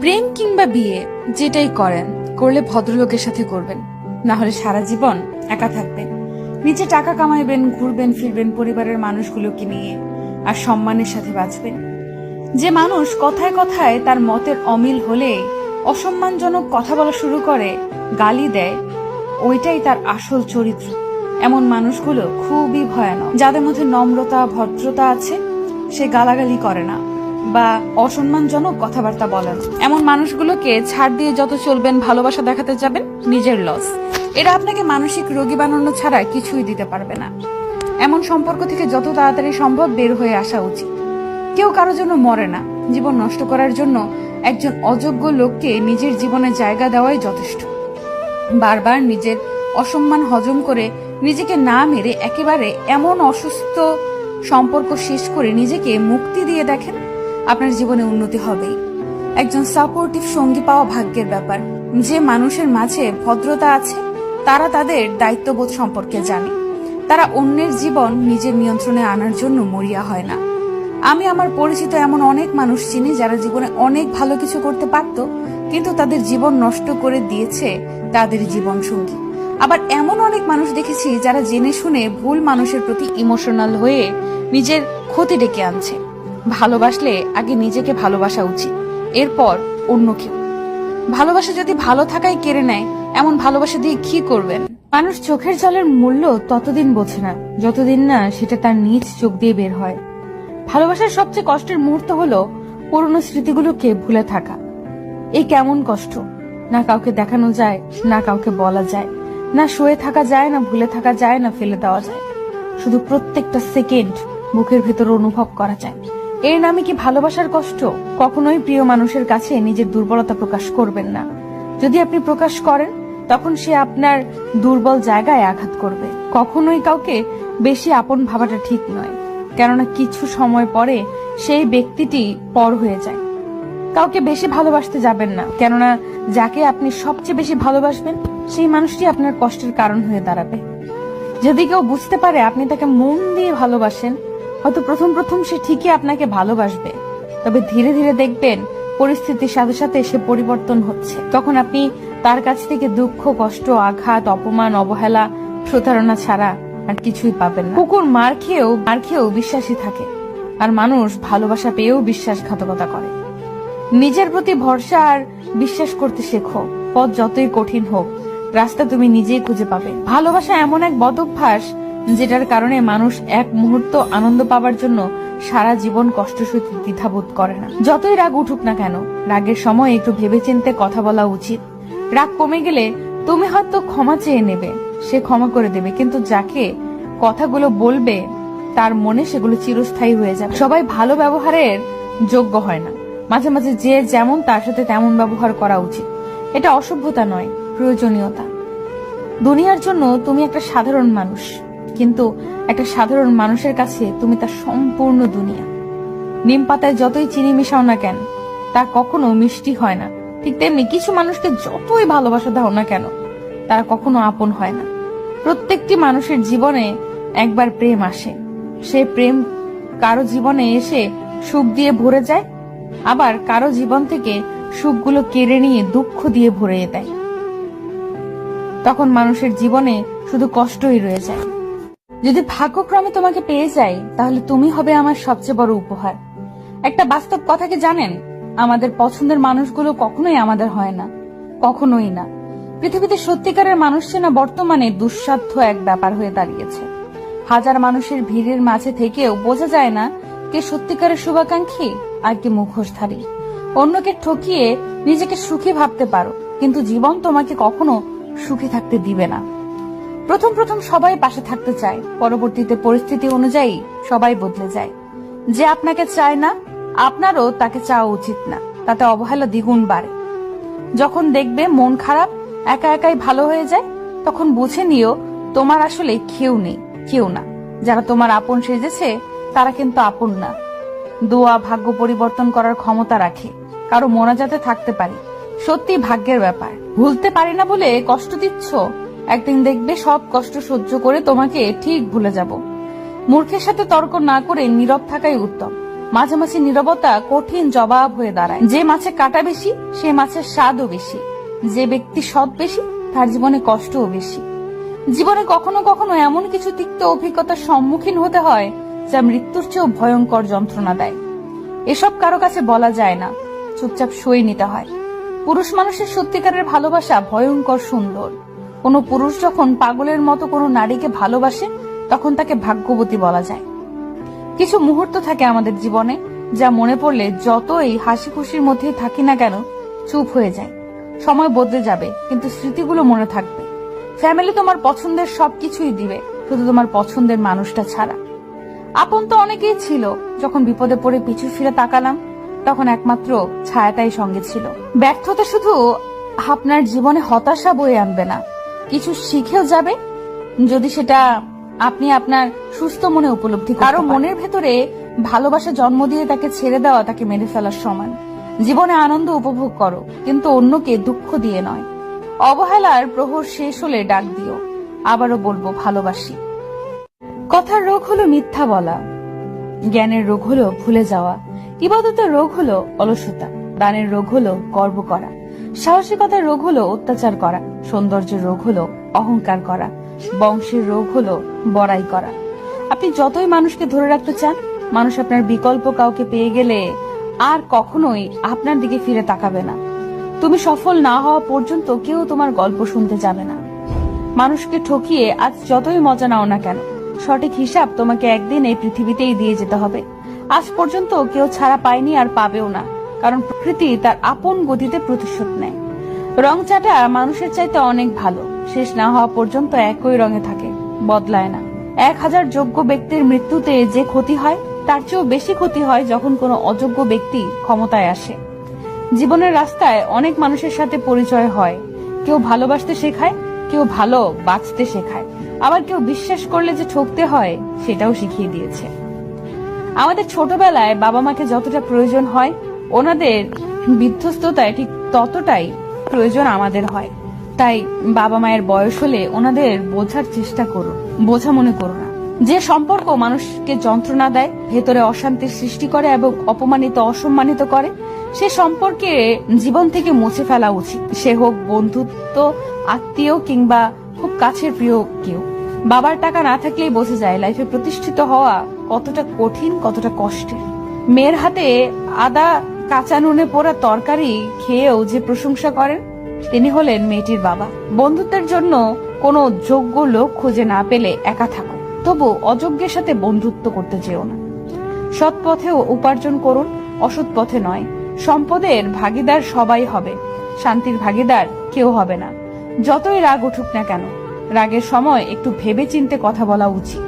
প্রেম কিংবা বিয়ে যেটাই করেন, করলে ভদ্রলোকের সাথে করবেন, না হলে সারা জীবন একা থাকবেন। নিজে টাকা কামাইবেন, ঘুরবেন ফিরবেন পরিবারের মানুষগুলোকে নিয়ে, আর সম্মানের সাথে বাঁচবেন। যে মানুষ কথায় কথায় তার মতের অমিল হলে অসম্মানজনক কথা বলা শুরু করে, গালি দেয়, ওইটাই তার আসল চরিত্র। এমন মানুষগুলো খুবই ভয়ানক। যাদের মধ্যে নম্রতা ভদ্রতা আছে, সে গালাগালি করে না বা অসম্মানজনক কথাবার্তা বলে না। এমন মানুষগুলোকে ছাড় দিয়ে যত চলবেন, ভালোবাসা দেখাতে যাবেন, নিজের লস। এরা আপনাকে মানসিক রোগী বানানো ছাড়া কিছুই দিতে পারবে না। এমন সম্পর্ক থেকে যত তাড়াতাড়ি সম্ভব বের হয়ে আসা উচিত। কেউ কারোর জন্য মরে না। জীবন নষ্ট করার জন্য একজন অযোগ্য লোককে নিজের জীবনে জায়গা দেওয়াই যথেষ্ট। বারবার নিজের অসম্মান হজম করে নিজেকে না মেরে একেবারে এমন অসুস্থ সম্পর্ক শেষ করে নিজেকে মুক্তি দিয়ে দেখেন, আপনার জীবনে উন্নতি হবেই। একজন সাপোর্টিভ সঙ্গী পাওয়া ভাগ্যের ব্যাপার। যে মানুষের মাঝে ভদ্রতা আছে, তারা তাদের দায়িত্ববোধ সম্পর্কে জানে। তারা অন্যের জীবন নিজের নিয়ন্ত্রণে আনার জন্য মরিয়া হয় না। আমি আমার পরিচিত এমন অনেক মানুষ চিনি যারা জীবনে অনেক ভালো কিছু করতে পারত, কিন্তু তাদের জীবন নষ্ট করে দিয়েছে তাদের জীবন সঙ্গী। আবার এমন অনেক মানুষ দেখেছি যারা জেনে শুনে ভুল মানুষের প্রতি ইমোশনাল হয়ে নিজের ক্ষতি ডেকে আনছে। ভালোবাসলে আগে নিজেকে ভালোবাসা উচিত, এরপর অন্য কেউ। ভালোবাসা যদি ভালো থাকাই কেড়ে নেয়, এমন ভালোবাসা দিয়ে কি করবেন? মানুষ চোখের জলের মূল্য ততদিন বোঝে না যতদিন না সেটা তার নিজ চোখ দিয়ে বের হয়। ভালোবাসার সবচেয়ে কষ্টের মুহূর্ত হলো পুরনো স্মৃতিগুলোকে ভুলে থাকা। এই কেমন কষ্ট! না কাউকে দেখানো যায়, না কাউকে বলা যায়, না শুয়ে থাকা যায়, না ভুলে থাকা যায়, না ফেলে দেওয়া যায়। শুধু প্রত্যেকটা সেকেন্ড বুকের ভেতর অনুভব করা যায়। এর নামে কি ভালোবাসার কষ্ট? কখনোই প্রিয় মানুষের কাছে নিজের দুর্বলতা প্রকাশ করবেন না। যদি আপনি প্রকাশ করেন, তখন সে আপনার দুর্বল জায়গায় আঘাত করবে। কখনোই কাউকে বেশি আপন ভাবাটা ঠিক নয়, কেননা কিছু সময় পরে সেই ব্যক্তিটি পর হয়ে যায়। কাউকে বেশি ভালোবাসতে যাবেন না, কেননা যাকে আপনি সবচেয়ে বেশি ভালোবাসবেন, সেই মানুষটি আপনার কষ্টের কারণ হয়ে দাঁড়াবে। যদি কেউ বুঝতে পারে আপনি তাকে মন দিয়ে ভালোবাসেন, হয়তো প্রথম প্রথম সে ঠিকই আপনাকে ভালোবাসবে, তবে ধীরে ধীরে দেখবেন পরিস্থিতির সাথে সাথে সে পরিবর্তন হচ্ছে। তখন আপনি তার কাছ থেকে দুঃখ, কষ্ট, আঘাত, অপমান, অবহেলা, প্রতারণা ছাড়া আর কিছুই পাবেন না। কুকুর মার খেয়েও বিশ্বাসী থাকে, আর মানুষ ভালোবাসা পেয়েও বিশ্বাসঘাতকতা করে। নিজের প্রতি ভরসা আর বিশ্বাস করতে শেখো। পথ যতই কঠিন হোক, রাস্তা তুমি নিজেই খুঁজে পাবে। ভালোবাসা এমন এক বদ অভ্যাস যেটার কারণে মানুষ এক মুহূর্ত আনন্দ পাওয়ার জন্য সারা জীবন কষ্ট সইতে দ্বিধাবোধ করে না। যতই রাগ উঠুক না কেন, রাগের সময় একটু ভেবেচিন্তে কথা বলা উচিত। রাগ কমে গেলে তুমি হয়তো ক্ষমা চেয়ে নেবে, সে ক্ষমা করে দেবে, কিন্তু যাকে কথাগুলো বলবে তার মনে সেগুলো চিরস্থায়ী হয়ে যাবে। সবাই ভালো ব্যবহারের যোগ্য হয় না। মাঝে মাঝে যে যেমন তার সাথে তেমন ব্যবহার করা উচিত। এটা অসভ্যতা নয়, প্রয়োজনীয়তা। দুনিয়ার জন্য তুমি একটা সাধারণ মানুষ, কিন্তু একটা সাধারণ মানুষের কাছে তুমি তার সম্পূর্ণ দুনিয়া। নিম পাতায় যতই চিনি মিশাও না কেন, তা কখনো মিষ্টি হয় না। ঠিক তেমনি কিছু মানুষকে যতই ভালোবাসা দাও না কেন, তারা কখনো আপন হয় না। প্রত্যেকটি মানুষের জীবনে একবার প্রেম আসে। সে প্রেম কারো জীবনে এসে সুখ দিয়ে ভরে যায়, আবার কারো জীবন থেকে সুখগুলো কেড়ে নিয়ে দুঃখ দিয়ে ভরিয়ে দেয়। তখন মানুষের জীবনে শুধু কষ্টই রয়ে যায়। যদি ভাগ্যক্রমে তোমাকে পেয়ে যাই, তাহলে তুমি হবে আমার সবচেয়ে বড় উপহার। একটা বাস্তব কথা কি জানেন? আমাদের পছন্দের মানুষগুলো কখনোই আমাদের হয় না, কখনোই না। পৃথিবীতে সত্যিকারের মানুষ চেনা বর্তমানে দুঃসাধ্য এক ব্যাপার হয়ে দাঁড়িয়েছে। হাজার মানুষের ভিড়ের মাঝে থেকেও বোঝা যায় না কে সত্যিকারের শুভাকাঙ্ক্ষী আর কে মুখোশধারী। অন্যকে ঠকিয়ে নিজেকে সুখী ভাবতে পারো, কিন্তু জীবন তোমাকে কখনো সুখী থাকতে দিবে না। প্রথম প্রথম সবাই পাশে থাকতে চায়, পরবর্তীতে পরিস্থিতি অনুযায়ী সবাই বদলে যায়। যে আপনাকে চায় না, আপনারও তাকে চাওয়া উচিত না, তাতে অবহেলা দ্বিগুণ বাড়ে। যখন দেখবে মন খারাপ, একা একাই ভালো হয়ে যায়, তখন বুঝে নিও তোমার আসলে কেউ নেই, কেউ না। যারা তোমার আপন সেজেছে তারা কিন্তু আপন না। দোয়া ভাগ্য পরিবর্তন করার ক্ষমতা রাখে, কারো মোনাজাতে থাকতে পারি, সত্যি ভাগ্যের ব্যাপার। ভুলতে পারি না বলে কষ্ট দিচ্ছ, একদিন দেখবে সব কষ্ট সহ্য করে তোমাকে ঠিক ভুলে যাব। মূর্খের সাথে তর্ক না করে নীরব থাকাই উত্তম। মাঝামাঝি নীরবতা কঠিন জবাব হয়ে দাঁড়ায়। যে মাছে কাঁটা বেশি সে মাছের স্বাদও বেশি। যে ব্যক্তি সৎ বেশি তার জীবনে কষ্টও বেশি। জীবনে কখনো কখনো এমন কিছু তিক্ত অভিজ্ঞতার সম্মুখীন হতে হয় যা মৃত্যুর চেয়েও ভয়ঙ্কর যন্ত্রণা দেয়। এসব কারো কাছে বলা যায় না, চুপচাপ সয়ে নিতে হয়। পুরুষ মানুষের সত্যিকারের ভালোবাসা ভয়ঙ্কর সুন্দর। কোনো পুরুষ যখন পাগলের মতো কোনো নারীকে ভালোবাসে তখন তাকে ভাগ্যবতী বলা যায়। কিছু মুহূর্ত থাকে আমাদের জীবনে যা মনে পড়লে যতই হাসি খুশির মধ্যেই থাকি না কেন চুপ হয়ে যায়। সময় বদলে যাবে কিন্তু স্মৃতিগুলো মনে থাকবে। ফ্যামিলি তোমার পছন্দের সবকিছুই দিবে, শুধু তোমার পছন্দের মানুষটা ছাড়া। আপন তো অনেকেই ছিল, যখন বিপদে পড়ে পিছু ফিরে তাকালাম তখন একমাত্র ছায়াটাই সঙ্গে ছিল। ব্যর্থতা শুধু আপনার জীবনে হতাশা বয়ে আনবে না, কিছু শিখেও যাবে যদি সেটা আপনি আপনার সুস্থ মনে উপলব্ধি করেন। কারো মনের ভেতরে ভালোবাসা জন্ম দিয়ে তাকে ছেড়ে দেওয়া তাকে মেরে ফেলার সমান। জীবনে আনন্দ উপভোগ করো, কিন্তু অন্যকে দুঃখ দিয়ে নয়। অবহেলার প্রহর শেষ হলে ডাক দিও, আবারও বলবো ভালোবাসি। কথার রোগ হলো মিথ্যা বলা, জ্ঞানের রোগ হলো ভুলে যাওয়া, ইবাদতের রোগ হলো অলসতা, দানের রোগ হলো গর্ব করা, সাহসিকতার রোগ হলো অত্যাচার করা, সৌন্দর্যের রোগ হলো অহংকার করা, বংশের রোগ হলো বড়াই করা। আপনি যতই মানুষকে ধরে রাখতে চান, মানুষ আপনার বিকল্প কাউকে পেয়ে গেলে আর কখনোই আপনার দিকে ফিরে তাকাবে না। তুমি সফল না হওয়া পর্যন্ত কেউ তোমার গল্প শুনতে যাবে না। মানুষকে ঠকিয়ে আজ যতই মজা নাও না কেন, সঠিক হিসাব তোমাকে একদিন এই পৃথিবীতেই দিয়ে যেতে হবে। আজ পর্যন্ত কেউ ছাড়া পায়নি আর পাবেও না, কারণ প্রকৃতি তার আপন গতিতে প্রতিশোধ নেয়। রং চাটা মানুষের চাইতে অনেক ভালো, শেষ না হওয়া পর্যন্ত একই রঙে থাকে, বদলায় না। 1000 যোগ্য ব্যক্তির মৃত্যুতে যে ক্ষতি হয় তার চেয়েও বেশি ক্ষতি হয় যখন কোনো অযোগ্য ব্যক্তি ক্ষমতায় আসে। জীবনের রাস্তায় অনেক মানুষের সাথে পরিচয় হয়। কেউ ভালোবাসতে শেখায়, কেউ ভালো বাঁচতে শেখায়, আবার কেউ বিশ্বাস করলে যে ঠকতে হয় সেটাও শিখিয়ে দিয়েছে। আমাদের ছোটবেলায় বাবা মাকে যতটা প্রয়োজন হয়, ওনাদের বিধ্বস্ততায় ঠিক ততটাই প্রয়োজন আমাদের হয়। তাই বাবা মায়ের বয়স হলে ওনাদের বোঝার চেষ্টা করো, বোঝা মনে করো না। যে সম্পর্ক মানুষকে যন্ত্রণা দেয়, ভেতরে অশান্তির সৃষ্টি করে এবং অপমানিত অসম্মানিত করে, সে সম্পর্কে জীবন থেকে মুছে ফেলা উচিত। সে হোক বন্ধুত্ব, আত্মীয় কিংবা খুব কাছের প্রিয় কেউ। বাবার টাকা না থাকলেই বোঝা যায় লাইফে প্রতিষ্ঠিত হওয়া কতটা কঠিন, কতটা কষ্টের। মেয়ের হাতে আদা কাঁচা নুনে পোড়া তরকারি খেয়েও যে প্রশংসা করেন তিনি হলেন মেয়েটির বাবা। বন্ধুত্বের জন্য কোনো যোগ্য লোক খুঁজে না পেলে একা থাকো, তবু অযোগ্যের সাথে বন্ধুত্ব করতে যেও না। সৎ পথে উপার্জন করুন, অসৎ পথে নয়। সম্পদের ভাগীদার সবাই হবে, শান্তির ভাগীদার কেউ হবে না। যতই রাগ উঠুক না কেন, রাগের সময় একটু ভেবে চিন্তে কথা বলা উচিত।